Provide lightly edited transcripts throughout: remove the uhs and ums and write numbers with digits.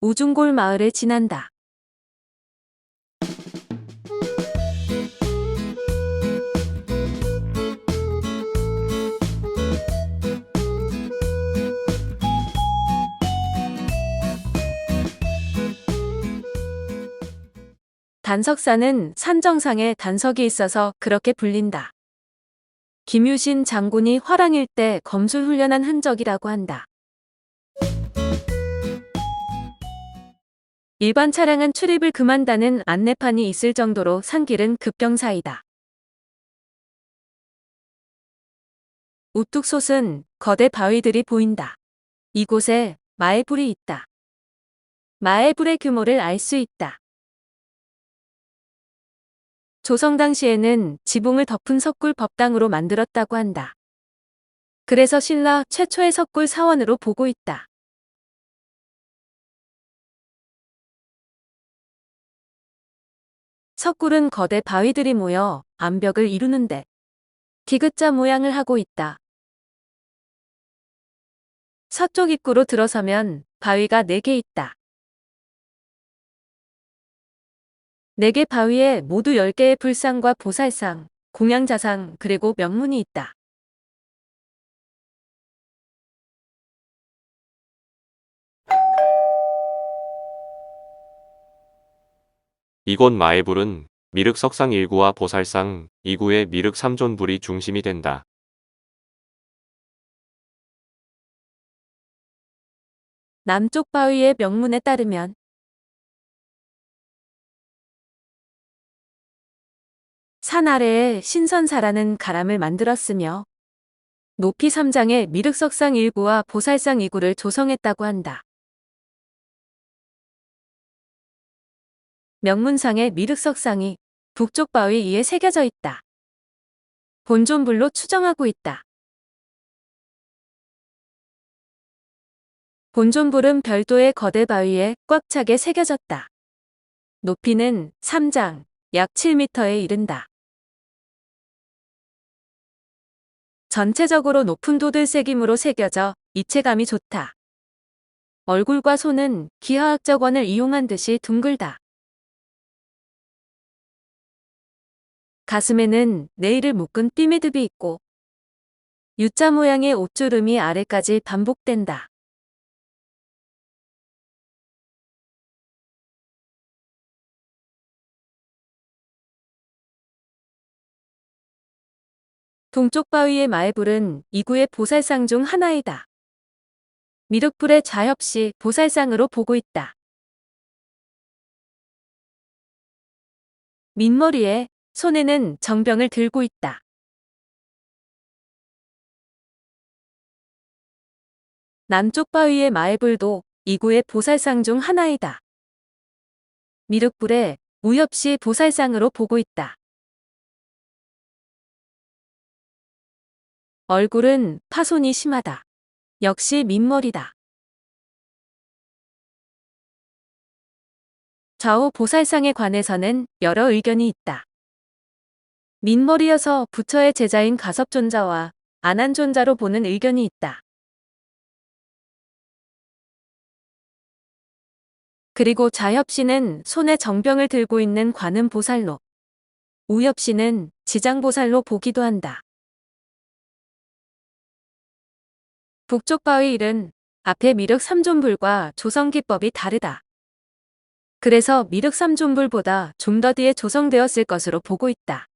우중골 마을을 지난다. 단석산은 산 정상에 단석이 있어서 그렇게 불린다. 김유신 장군이 화랑일 때 검술 훈련한 흔적이라고 한다. 일반 차량은 출입을 금한다는 안내판이 있을 정도로 산길은 급경사이다. 우뚝 솟은 거대 바위들이 보인다. 이곳에 마애불이 있다. 마애불의 규모를 알 수 있다. 조성 당시에는 지붕을 덮은 석굴 법당으로 만들었다고 한다. 그래서 신라 최초의 석굴 사원으로 보고 있다. 석굴은 거대 바위들이 모여 암벽을 이루는데 디귿자 모양을 하고 있다. 서쪽 입구로 들어서면 바위가 4개 있다. 4개 바위에 모두 10개의 불상과 보살상, 공양자상 그리고 명문이 있다. 이곳 마애불은 미륵 석상 1구와 보살상 2구의 미륵 삼존불이 중심이 된다. 남쪽 바위의 명문에 따르면 산 아래에 신선사라는 가람을 만들었으며 높이 3장의 미륵석상 1구와 보살상 2구를 조성했다고 한다. 명문상의 미륵석상이 북쪽 바위 위에 새겨져 있다. 본존불로 추정하고 있다. 본존불은 별도의 거대 바위에 꽉 차게 새겨졌다. 높이는 3장, 약 7m에 이른다. 전체적으로 높은 도들새김으로 새겨져 입체감이 좋다. 얼굴과 손은 기하학적 원을 이용한 듯이 둥글다. 가슴에는 네일을 묶은 삐매듭이 있고 U자 모양의 옷주름이 아래까지 반복된다. 동쪽 바위의 마애불은 2구의 보살상 중 하나이다. 미륵불의 좌협시 보살상으로 보고 있다. 민머리에 손에는 정병을 들고 있다. 남쪽 바위의 마애불도 2구의 보살상 중 하나이다. 미륵불에 우엽시 보살상으로 보고 있다. 얼굴은 파손이 심하다. 역시 민머리다. 좌우 보살상에 관해서는 여러 의견이 있다. 민머리여서 부처의 제자인 가섭존자와 안한존자로 보는 의견이 있다. 그리고 좌협씨는 손에 정병을 들고 있는 관음보살로, 우엽씨는 지장보살로 보기도 한다. 북쪽 바위 일은 앞에 미륵 삼존불과 조성기법이 다르다. 그래서 미륵 삼존불보다 좀 더 뒤에 조성되었을 것으로 보고 있다.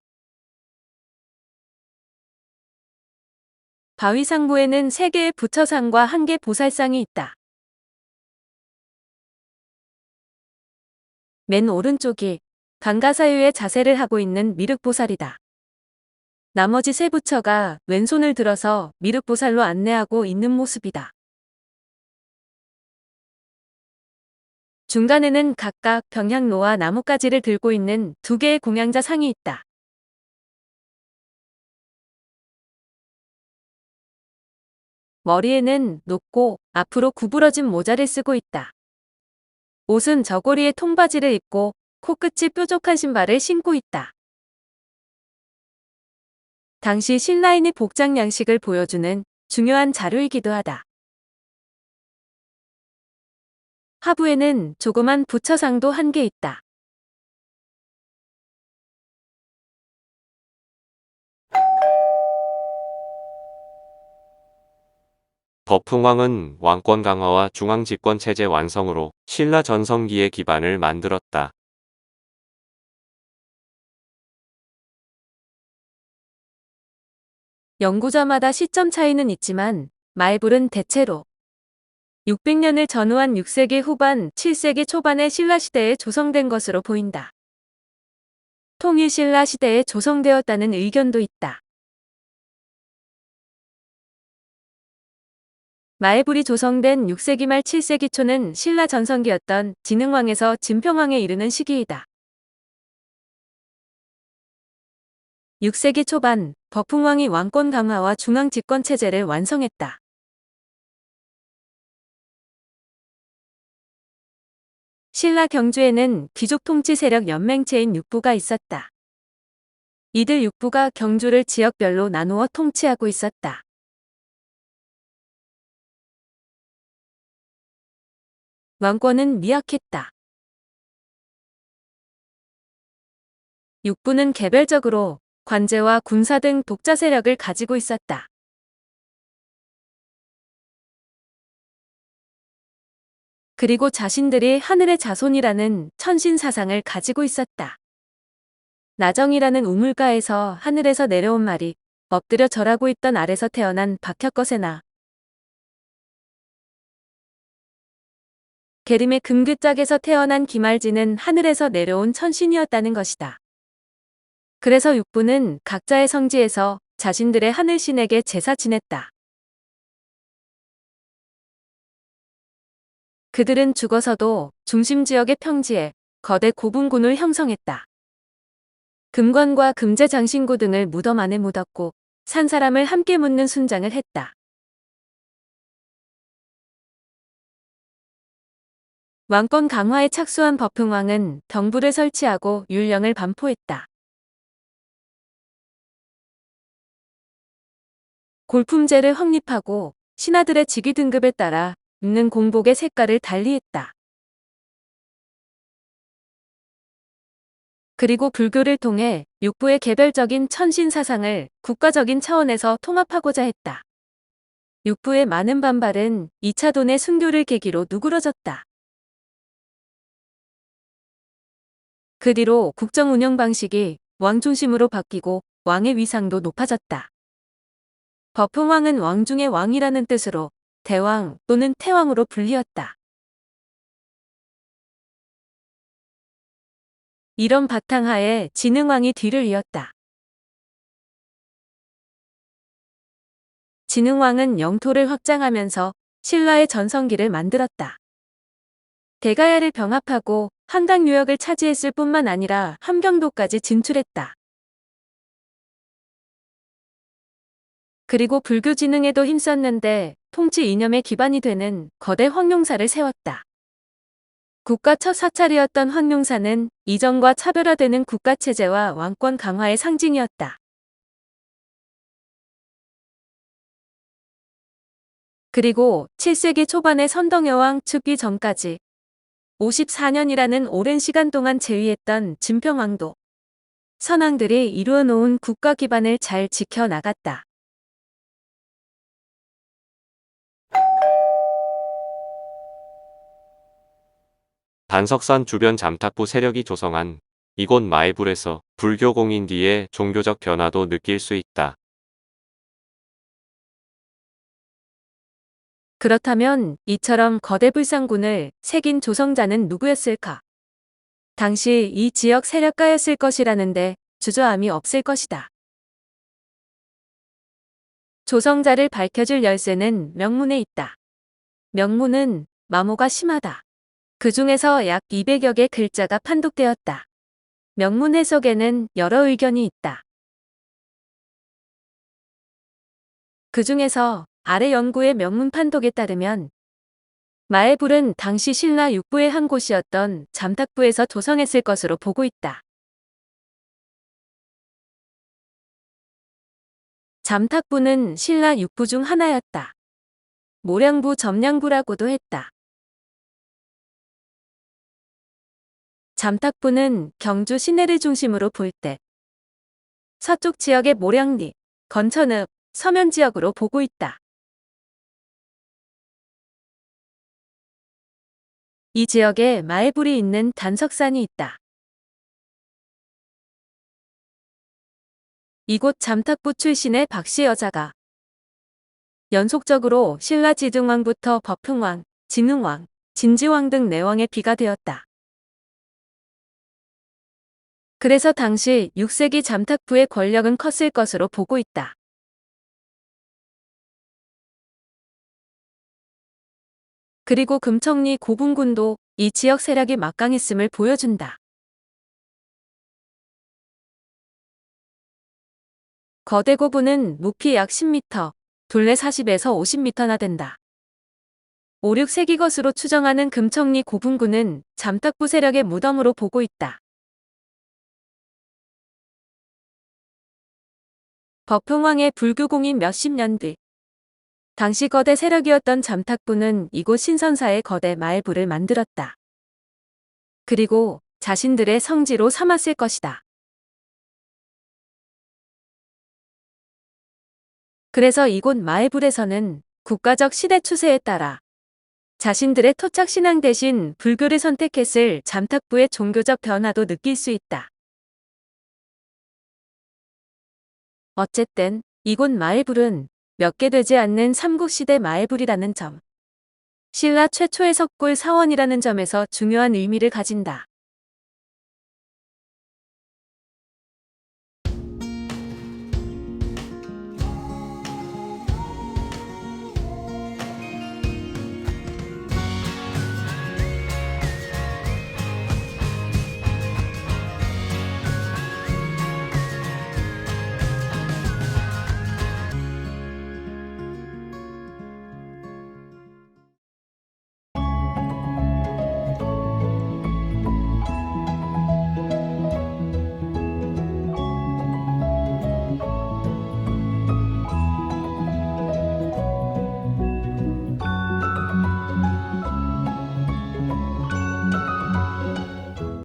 바위 상부에는 3개의 부처상과 1개 보살상이 있다. 맨 오른쪽이 강가사유의 자세를 하고 있는 미륵보살이다. 나머지 3 부처가 왼손을 들어서 미륵보살로 안내하고 있는 모습이다. 중간에는 각각 병향로와 나뭇가지를 들고 있는 2개의 공양자 상이 있다. 머리에는 높고 앞으로 구부러진 모자를 쓰고 있다. 옷은 저고리에 통바지를 입고 코끝이 뾰족한 신발을 신고 있다. 당시 신라인의 복장 양식을 보여주는 중요한 자료이기도 하다. 하부에는 조그만 부처상도 한 개 있다. 버풍왕은 왕권 강화와 중앙 집권 체제 완성으로 신라 전성기의 기반을 만들었다. 연구자마다 시점 차이는 있지만 말불은 대체로 600년을 전후한 6세기 후반, 7세기 초반의 신라 시대에 조성된 것으로 보인다. 통일 신라 시대에 조성되었다는 의견도 있다. 마애불이 조성된 6세기 말 7세기 초는 신라 전성기였던 진흥왕에서 진평왕에 이르는 시기이다. 6세기 초반, 버풍왕이 왕권 강화와 중앙 집권 체제를 완성했다. 신라 경주에는 귀족 통치 세력 연맹체인 육부가 있었다. 이들 육부가 경주를 지역별로 나누어 통치하고 있었다. 왕권은 미약했다. 육부는 개별적으로 관제와 군사 등 독자 세력을 가지고 있었다. 그리고 자신들이 하늘의 자손이라는 천신 사상을 가지고 있었다. 나정이라는 우물가에서 하늘에서 내려온 말이 엎드려 절하고 있던 알에서 태어난 박혁거세나 계림의 금귀짝에서 태어난 기말지는 하늘에서 내려온 천신이었다는 것이다. 그래서 육부는 각자의 성지에서 자신들의 하늘신에게 제사 지냈다. 그들은 죽어서도 중심 지역의 평지에 거대 고분군을 형성했다. 금관과 금제 장신구 등을 무덤 안에 묻었고 산 사람을 함께 묻는 순장을 했다. 왕권 강화에 착수한 버풍왕은 병부를 설치하고 율령을 반포했다. 골품제를 확립하고 신하들의 직위 등급에 따라 입는 공복의 색깔을 달리했다. 그리고 불교를 통해 육부의 개별적인 천신 사상을 국가적인 차원에서 통합하고자 했다. 육부의 많은 반발은 2차 돈의 순교를 계기로 누그러졌다. 그 뒤로 국정 운영 방식이 왕 중심으로 바뀌고 왕의 위상도 높아졌다. 버풍왕은 왕 중의 왕이라는 뜻으로 대왕 또는 태왕으로 불리었다. 이런 바탕하에 진흥왕이 뒤를 이었다. 진흥왕은 영토를 확장하면서 신라의 전성기를 만들었다. 대가야를 병합하고 한강 유역을 차지했을 뿐만 아니라 함경도까지 진출했다. 그리고 불교 진흥에도 힘썼는데 통치 이념의 기반이 되는 거대 황룡사를 세웠다. 국가 첫 사찰이었던 황룡사는 이전과 차별화되는 국가체제와 왕권 강화의 상징이었다. 그리고 7세기 초반의 선덕여왕 즉위 전까지 54년이라는 오랜 시간 동안 재위했던 진평왕도 선왕들이 이루어 놓은 국가 기반을 잘 지켜나갔다. 단석산 주변 잠탁부 세력이 조성한 이곳 마애불에서 불교 공인 뒤에 종교적 변화도 느낄 수 있다. 그렇다면 이처럼 거대 불상군을 새긴 조성자는 누구였을까? 당시 이 지역 세력가였을 것이라는데 주저함이 없을 것이다. 조성자를 밝혀줄 열쇠는 명문에 있다. 명문은 마모가 심하다. 그 중에서 약 200여 개 글자가 판독되었다. 명문 해석에는 여러 의견이 있다. 그 중에서 아래 연구의 명문 판독에 따르면 마애불은 당시 신라 육부의 한 곳이었던 잠탁부에서 조성했을 것으로 보고 있다. 잠탁부는 신라 육부 중 하나였다. 모량부 점량부라고도 했다. 잠탁부는 경주 시내를 중심으로 볼 때 서쪽 지역의 모량리, 건천읍, 서면 지역으로 보고 있다. 이 지역에 마애불이 있는 단석산이 있다. 이곳 잠탁부 출신의 박씨 여자가 연속적으로 신라 지등왕부터 법흥왕, 진흥왕, 진지왕 등 4왕의 비가 되었다. 그래서 당시 6세기 잠탁부의 권력은 컸을 것으로 보고 있다. 그리고 금청리 고분군도 이 지역 세력이 막강했음을 보여준다. 거대 고분은 높이 약 10m, 둘레 40에서 50m나 된다. 5, 6세기 것으로 추정하는 금청리 고분군은 잠탁부 세력의 무덤으로 보고 있다. 법흥왕의 불교 공인 몇십 년 뒤 당시 거대 세력이었던 잠탁부는 이곳 신선사에 거대 마애불을 만들었다. 그리고 자신들의 성지로 삼았을 것이다. 그래서 이곳 마애불에서는 국가적 시대 추세에 따라 자신들의 토착 신앙 대신 불교를 선택했을 잠탁부의 종교적 변화도 느낄 수 있다. 어쨌든 이곳 마애불은 몇 개 되지 않는 삼국시대 마애불이라는 점, 신라 최초의 석굴 사원이라는 점에서 중요한 의미를 가진다.